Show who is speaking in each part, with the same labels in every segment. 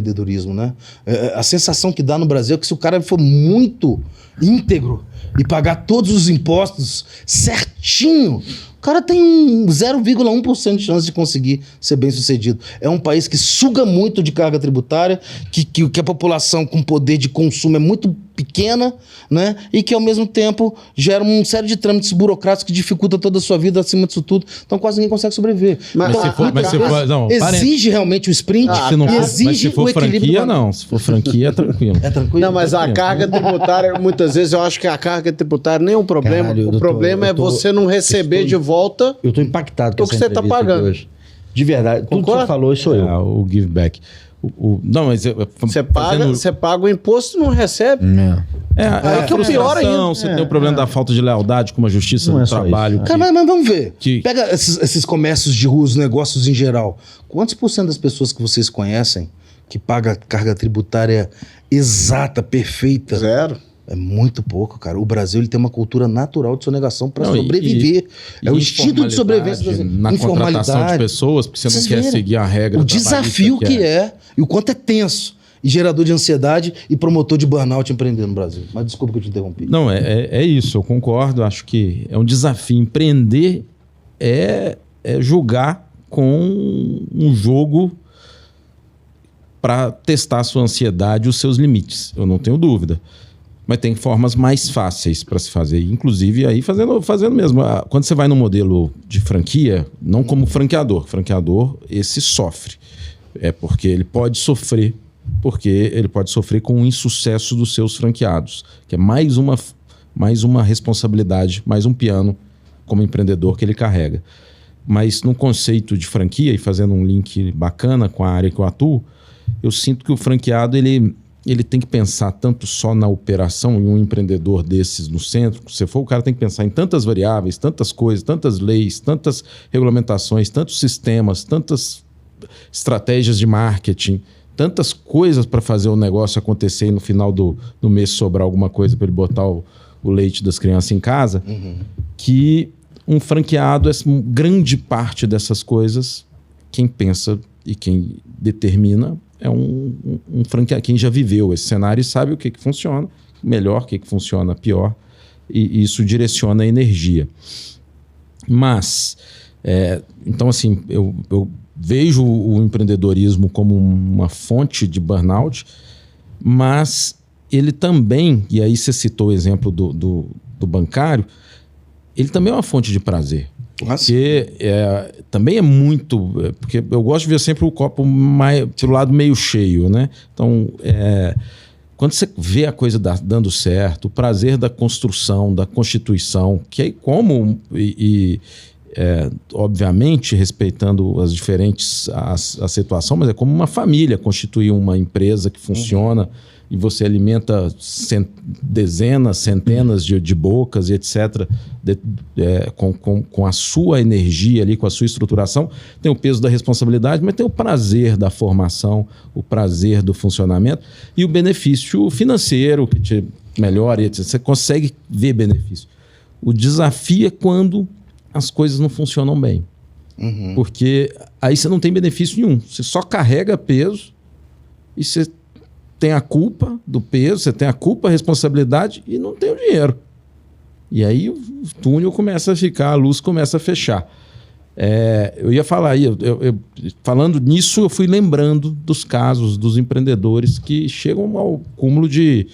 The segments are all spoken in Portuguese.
Speaker 1: empreendedorismo, né? A sensação que dá no Brasil é que se o cara for muito íntegro e pagar todos os impostos certinho, o cara tem 0,1% de chance de conseguir ser bem sucedido. É um país que suga muito de carga tributária, que a população com poder de consumo é muito pequena, né? E que ao mesmo tempo gera uma série de trâmites burocráticos que dificulta toda a sua vida acima disso tudo. Então quase ninguém consegue sobreviver.
Speaker 2: Mas
Speaker 1: Então, exige realmente o sprint, exige o equilíbrio.
Speaker 3: Franquia, não. Se for franquia, é tranquilo.
Speaker 1: É tranquilo?
Speaker 2: Não, mas a carga tributária, muitas vezes eu acho que a carga tributária nem é um problema.
Speaker 4: Caralho,
Speaker 2: o problema é você não receber de volta
Speaker 4: Eu tô impactado com
Speaker 2: o que
Speaker 4: essa
Speaker 2: você tá
Speaker 4: entrevista
Speaker 2: pagando.
Speaker 4: de hoje. De verdade, tudo que
Speaker 2: Concorda?
Speaker 4: você falou, isso sou eu.
Speaker 3: O give back. Não, mas...
Speaker 2: Você paga o imposto e não recebe.
Speaker 3: É
Speaker 2: que é o pior ainda.
Speaker 3: Você tem o problema da falta de lealdade com a justiça
Speaker 4: Não
Speaker 3: do
Speaker 4: é só
Speaker 3: trabalho.
Speaker 4: isso,
Speaker 1: Cara, mas vamos ver.
Speaker 3: Que-
Speaker 1: Pega esses comércios de rua, os negócios em geral. Quantos por cento das pessoas que vocês conhecem que paga carga tributária exata, perfeita?
Speaker 2: Zero.
Speaker 1: É muito pouco, cara. O Brasil ele tem uma cultura natural de sonegação para
Speaker 3: Não,
Speaker 1: sobreviver. É o instinto de sobrevivência das
Speaker 3: na contratação de pessoas, porque você não
Speaker 1: Vocês
Speaker 3: quer
Speaker 1: verem
Speaker 3: seguir a regra
Speaker 1: o
Speaker 3: trabalhista
Speaker 1: desafio que é e o quanto é tenso e gerador de ansiedade e promotor de burnout empreender no Brasil. Mas desculpa que eu te interrompi.
Speaker 3: Não, é isso, eu concordo. Acho que é um desafio. Empreender é jogar com um jogo para testar a sua ansiedade e os seus limites. Eu não tenho dúvida. Mas tem formas mais fáceis para se fazer. Inclusive, aí fazendo mesmo. Quando você vai no modelo de franquia, não como franqueador. Franqueador, esse sofre. É porque ele pode sofrer. Porque ele pode sofrer com o insucesso dos seus franqueados. Que é mais uma responsabilidade, mais um piano como empreendedor que ele carrega. Mas no conceito de franquia, e fazendo um link bacana com a área que eu atuo, eu sinto que o franqueado, ele tem que pensar tanto só na operação, e um empreendedor desses no centro, se for, o cara tem que pensar em tantas variáveis, tantas coisas, tantas leis, tantas regulamentações, tantos sistemas, tantas estratégias de marketing, tantas coisas para fazer o negócio acontecer e no final do mês sobrar alguma coisa para ele botar o leite das crianças em casa, que um franqueado, grande parte dessas coisas, quem pensa e quem determina é um franqueado, quem já viveu esse cenário e sabe o que funciona melhor, o que funciona pior, e isso direciona a energia. Mas, então assim, eu vejo o empreendedorismo como uma fonte de burnout, mas ele também, e aí você citou o exemplo do bancário, ele também é uma fonte de prazer. Porque também é muito... Porque eu gosto de ver sempre o copo pelo lado meio cheio, né? Então, quando você vê a coisa dando certo, o prazer da construção, da constituição, que é como... obviamente, respeitando as diferentes... a situação, mas é como uma família constituir uma empresa que funciona... E você alimenta dezenas, centenas de bocas e etc. Com a sua energia ali, com a sua estruturação. Tem o peso da responsabilidade, mas tem o prazer da formação, o prazer do funcionamento e o benefício financeiro que te melhora, etc. Você consegue ver benefício. O desafio é quando as coisas não funcionam bem. Porque aí você não tem benefício nenhum. Você só carrega peso e você tem a culpa do peso, você tem a culpa, a responsabilidade e não tem o dinheiro. E aí o túnel começa a ficar, a luz começa a fechar. Eu ia falar aí, falando nisso, eu fui lembrando dos casos dos empreendedores que chegam ao cúmulo de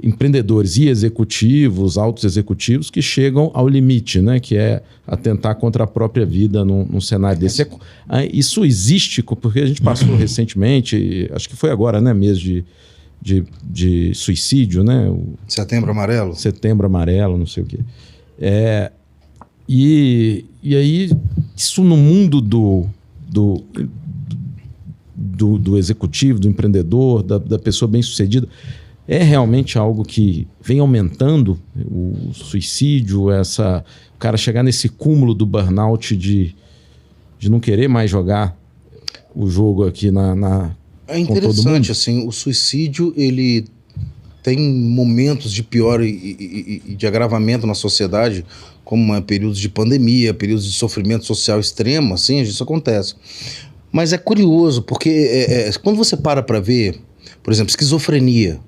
Speaker 3: empreendedores e executivos, altos executivos, que chegam ao limite, né? Que é atentar contra a própria vida num cenário desse. Isso existe, porque a gente passou recentemente, acho que foi agora, né? Mês de suicídio, né?
Speaker 1: Setembro Amarelo?
Speaker 3: Setembro Amarelo, não sei o quê. E aí, isso no mundo do executivo, do empreendedor, da pessoa bem-sucedida, é realmente algo que vem aumentando o suicídio, o cara chegar nesse cúmulo do burnout de não querer mais jogar o jogo aqui
Speaker 1: É interessante, assim, o suicídio, ele tem momentos de pior e de agravamento na sociedade, como períodos de pandemia, períodos de sofrimento social extremo, assim, isso acontece. Mas é curioso, porque quando você para ver, por exemplo, esquizofrenia,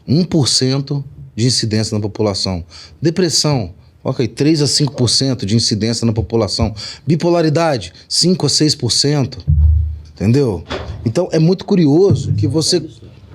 Speaker 1: 1% de incidência na população. Depressão, ok, 3 a 5% de incidência na população. Bipolaridade, 5 a 6%. Entendeu? Então é muito curioso que você...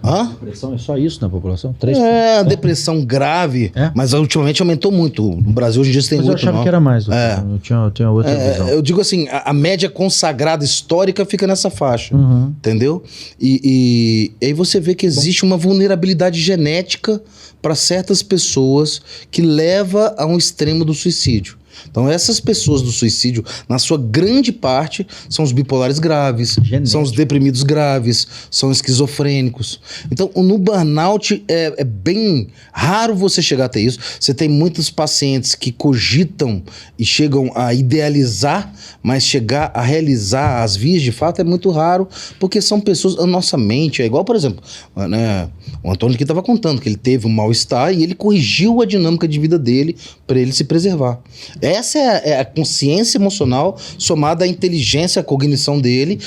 Speaker 1: Hã?
Speaker 4: Depressão é só isso na população? 3%?
Speaker 1: É, depressão grave, mas ultimamente aumentou muito. No Brasil hoje em dia você tem
Speaker 4: Mas eu achava que era mais. Eu tinha outra visão.
Speaker 1: Eu digo assim, a média consagrada histórica fica nessa faixa, entendeu? E aí você vê que existe uma vulnerabilidade genética para certas pessoas que leva a um extremo do suicídio. Então essas pessoas do suicídio, na sua grande parte, são os bipolares graves, são os deprimidos graves, são esquizofrênicos. Então no burnout é bem raro você chegar até isso. Você tem muitos pacientes que cogitam e chegam a idealizar, mas chegar a realizar as vias de fato é muito raro, porque são pessoas, a nossa mente é igual, por exemplo, né, o Antônio aqui estava contando que ele teve um mal-estar e ele corrigiu a dinâmica de vida dele para ele se preservar. Essa é a consciência emocional somada à inteligência, à cognição dele,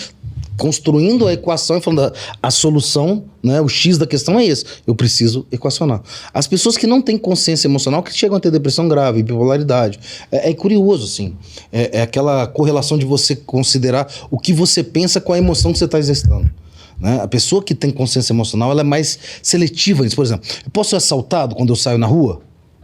Speaker 1: construindo a equação e falando a solução, né, o X da questão é esse, eu preciso equacionar. As pessoas que não têm consciência emocional, que chegam a ter depressão grave, bipolaridade, é curioso, assim, é aquela correlação de você considerar o que você pensa com a emoção que você está exercitando. Né? A pessoa que tem consciência emocional, ela é mais seletiva nisso. Por exemplo, eu posso ser assaltado quando eu saio na rua?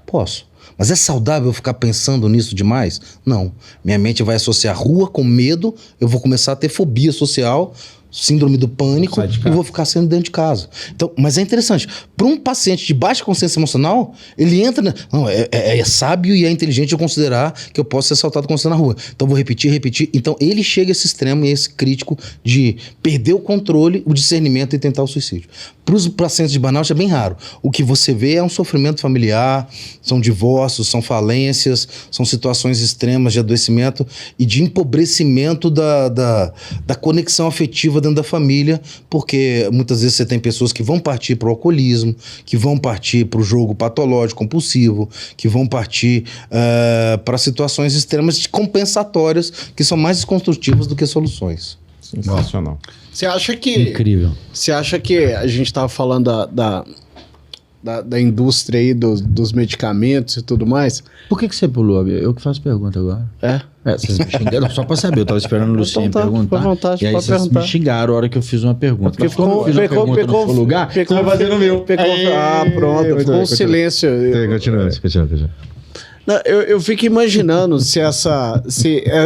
Speaker 1: Posso. Mas é saudável eu ficar pensando nisso demais? Não. Minha mente vai associar rua com medo, eu vou começar a ter fobia social, síndrome do pânico, e vou ficar sendo dentro de casa. Então, mas é interessante. Para um paciente de baixa consciência emocional, ele entra... Não, é sábio e é inteligente eu considerar que eu posso ser assaltado quando estou na rua. Então, vou repetir. Então, ele chega a esse extremo e a esse crítico de perder o controle, o discernimento e tentar o suicídio. Para os pacientes de burnout é bem raro. O que você vê é um sofrimento familiar, são divórcios, são falências, são situações extremas de adoecimento e de empobrecimento da conexão afetiva dentro da família, porque muitas vezes você tem pessoas que vão partir para o alcoolismo, que vão partir para o jogo patológico, compulsivo, que vão partir para situações extremas compensatórias, que são mais desconstrutivas do que soluções.
Speaker 3: Sensacional.
Speaker 2: Você acha que...
Speaker 4: Incrível.
Speaker 2: Você acha que a gente estava falando da indústria aí, dos medicamentos e tudo mais?
Speaker 4: Por que você pulou, Abel? Eu que faço pergunta agora. Vocês me xingaram só pra saber. Eu tava esperando o Luciano perguntar.
Speaker 2: Vontade,
Speaker 4: e aí vocês me xingaram a hora que eu fiz uma pergunta.
Speaker 2: Porque
Speaker 4: Quando eu fiz uma pergunta no seu lugar, você vai fazer no meu.
Speaker 2: Pronto. Ficou um silêncio.
Speaker 4: Continua.
Speaker 2: Não, eu fico imaginando se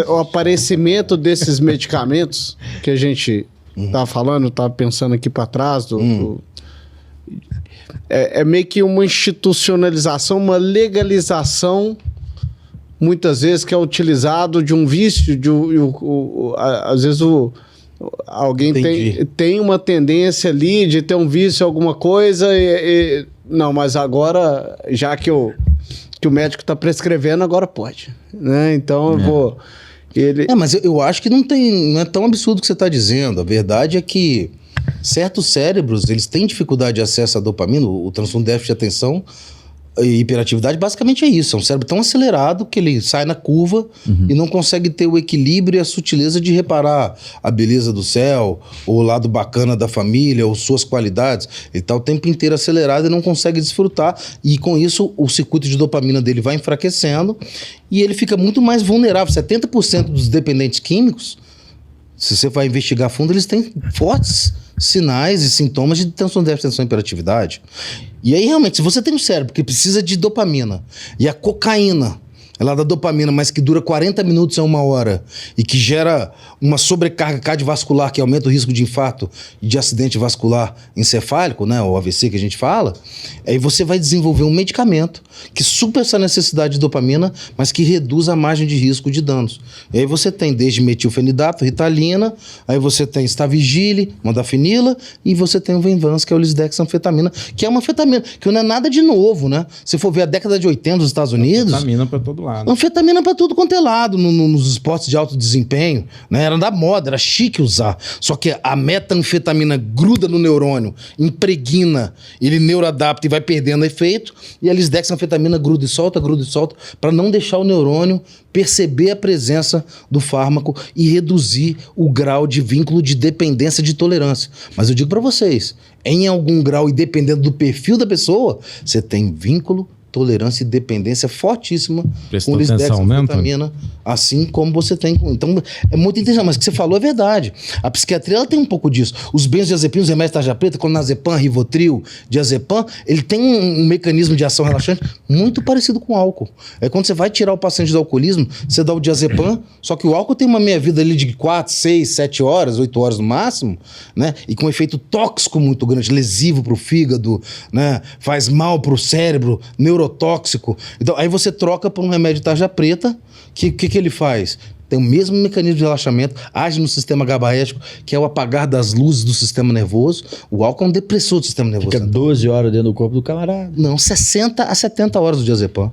Speaker 2: o aparecimento desses medicamentos que a gente tá falando, tá pensando aqui para trás, é meio que uma institucionalização, uma legalização, muitas vezes, que é utilizado de um vício, às vezes alguém tem uma tendência ali de ter um vício em alguma coisa não, mas agora, já que o médico está prescrevendo, agora pode, né? Então eu vou...
Speaker 1: Mas eu acho que não é tão absurdo o que você está dizendo. A verdade é que certos cérebros, eles têm dificuldade de acesso à dopamina, o transtorno de déficit de atenção e hiperatividade basicamente é isso. É um cérebro tão acelerado que ele sai na curva e não consegue ter o equilíbrio e a sutileza de reparar a beleza do céu, ou o lado bacana da família, ou suas qualidades. Ele está o tempo inteiro acelerado e não consegue desfrutar. E com isso o circuito de dopamina dele vai enfraquecendo e ele fica muito mais vulnerável. 70% dos dependentes químicos, se você vai investigar a fundo, eles têm fortes sinais e sintomas de transtorno de déficit de atenção e hiperatividade. E aí, realmente, se você tem um cérebro que precisa de dopamina e a cocaína, ela dá dopamina, mas que dura 40 minutos a 1 hora e que gera uma sobrecarga cardiovascular que aumenta o risco de infarto e de acidente vascular encefálico, né, o AVC que a gente fala, aí você vai desenvolver um medicamento que supra essa necessidade de dopamina, mas que reduz a margem de risco de danos. E aí você tem desde metilfenidato, ritalina, aí você tem stavigile, modafinila, e você tem o Venvance, que é o lisdexanfetamina, que é uma anfetamina, que não é nada de novo, né? Se for ver a década de 80 dos Estados Unidos...
Speaker 3: Anfetamina para todo lado. lado.
Speaker 1: Anfetamina pra tudo quanto é lado, nos esportes de alto desempenho, né? Era da moda, era chique usar. Só que a metanfetamina gruda no neurônio, impregna, ele neuroadapta e vai perdendo efeito, e a lisdexanfetamina gruda e solta, pra não deixar o neurônio perceber a presença do fármaco e reduzir o grau de vínculo de dependência de tolerância. Mas eu digo pra vocês, em algum grau e dependendo do perfil da pessoa, você tem vínculo, tolerância e dependência fortíssima
Speaker 3: Prestou
Speaker 1: com
Speaker 3: atenção, né,
Speaker 1: lisdexanfetamina, assim como você tem com... Então, é muito interessante, mas o que você falou é verdade. A psiquiatria, ela tem um pouco disso. Os benzodiazepinas, os remédios tarja preta, clonazepam, rivotril, diazepam, ele tem um mecanismo de ação relaxante muito parecido com o álcool. É quando você vai tirar o paciente do alcoolismo, você dá o diazepam, só que o álcool tem uma meia-vida ali de 4, 6, 7 horas, 8 horas no máximo, né? E com um efeito tóxico muito grande, lesivo pro fígado, né? Faz mal pro cérebro, neurotóxico. Então, aí você troca por um remédio tarja preta, que ele faz? Tem o mesmo mecanismo de relaxamento, age no sistema GABAérgico, que é o apagar das luzes do sistema nervoso. O álcool é um depressor do sistema nervoso.
Speaker 4: Fica 12 horas dentro do corpo do camarada.
Speaker 1: Não, 60 a 70 horas do diazepam.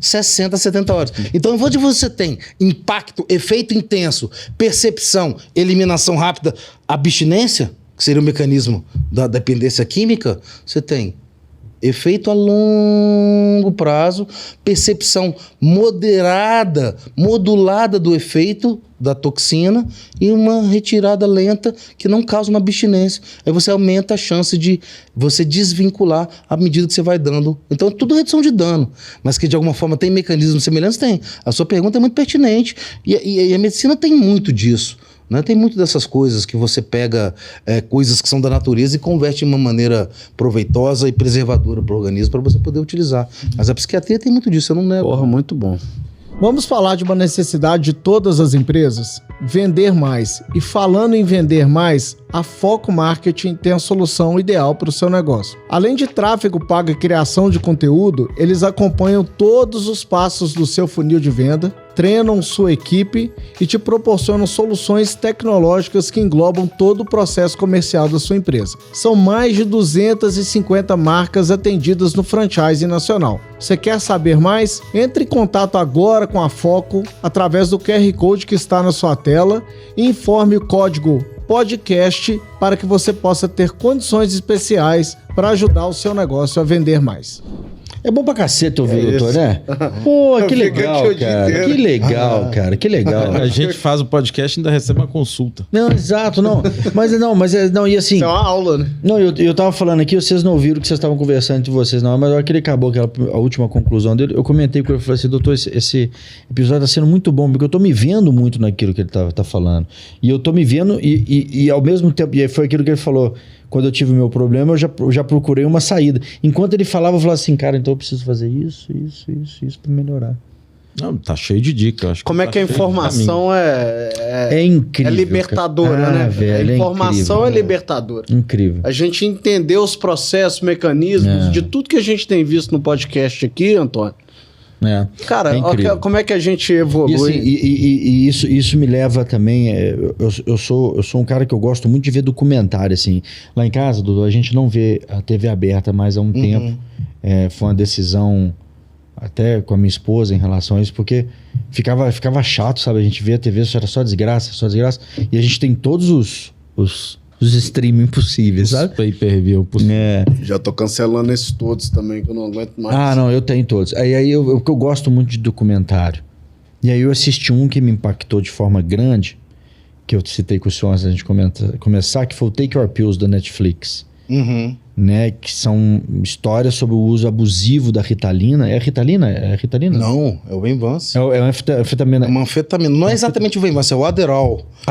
Speaker 1: 60 a 70 horas. Então, onde você tem impacto, efeito intenso, percepção, eliminação rápida, abstinência, que seria o mecanismo da dependência química, você tem efeito a longo prazo, percepção moderada, modulada do efeito da toxina e uma retirada lenta que não causa uma abstinência. Aí você aumenta a chance de você desvincular à medida que você vai dando. Então, é tudo redução de dano, mas que de alguma forma tem mecanismos semelhantes, tem. A sua pergunta é muito pertinente e a medicina tem muito disso. Né? Tem muito dessas coisas que você pega coisas que são da natureza e converte em uma maneira proveitosa e preservadora para o organismo para você poder utilizar. Mas a psiquiatria tem muito disso, eu não nego.
Speaker 2: Porra, muito bom. Vamos falar de uma necessidade de todas as empresas? Vender mais. E falando em vender mais, a Foco Marketing tem a solução ideal para o seu negócio. Além de tráfego pago e criação de conteúdo, eles acompanham todos os passos do seu funil de venda, treinam sua equipe e te proporcionam soluções tecnológicas que englobam todo o processo comercial da sua empresa. São mais de 250 marcas atendidas no franchising nacional. Você quer saber mais? Entre em contato agora com a Foco através do QR Code que está na sua tela e informe o código podcast para que você possa ter condições especiais para ajudar o seu negócio a vender mais.
Speaker 4: É bom pra cacete ouvir o doutor, né? Pô, que legal, cara. Que legal, cara. Que legal.
Speaker 3: A gente faz o podcast e ainda recebe uma consulta.
Speaker 4: Não, exato, não. E assim...
Speaker 2: Isso é uma aula, né?
Speaker 4: Não, eu tava falando aqui, vocês não ouviram o que vocês estavam conversando entre vocês, não. Mas na hora que ele acabou, a última conclusão dele, eu comentei com ele, falei assim, doutor, esse episódio tá sendo muito bom, porque eu tô me vendo muito naquilo que ele tá falando. E eu tô me vendo e ao mesmo tempo, e foi aquilo que ele falou, quando eu tive o meu problema, eu já procurei uma saída. Enquanto ele falava, eu falava assim, cara, então eu preciso fazer isso pra melhorar.
Speaker 3: Não, tá cheio de dica. Acho
Speaker 2: como é que a informação
Speaker 4: é incrível.
Speaker 2: É libertadora, né?
Speaker 4: Velho,
Speaker 2: a informação é libertadora.
Speaker 4: Incrível.
Speaker 2: A gente entender os processos, mecanismos, de tudo que a gente tem visto no podcast aqui, Antônio. Cara, como é que a gente evolui?
Speaker 4: E, assim, isso me leva também. Eu sou um cara que eu gosto muito de ver documentário. Assim. Lá em casa, Dudu, a gente não vê a TV aberta mais há um tempo. Foi uma decisão até com a minha esposa em relação a isso, porque ficava chato, sabe? A gente vê a TV, era só desgraça. E a gente tem todos os streaming possíveis, sabe?
Speaker 3: Pay-per-view possível.
Speaker 2: Já tô cancelando esses todos também, que eu não aguento mais.
Speaker 4: Não, eu tenho todos. Aí eu gosto muito de documentário. E aí eu assisti um que me impactou de forma grande, que eu citei com o senhor antes da gente começar, que foi o Take Your Pills da Netflix. Né, que são histórias sobre o uso abusivo da Ritalina. É Ritalina? É Ritalina?
Speaker 1: Não, é o Venvance.
Speaker 4: É uma anfetamina.
Speaker 1: É uma anfetamina. Não é exatamente o Venvance, é o Adderall.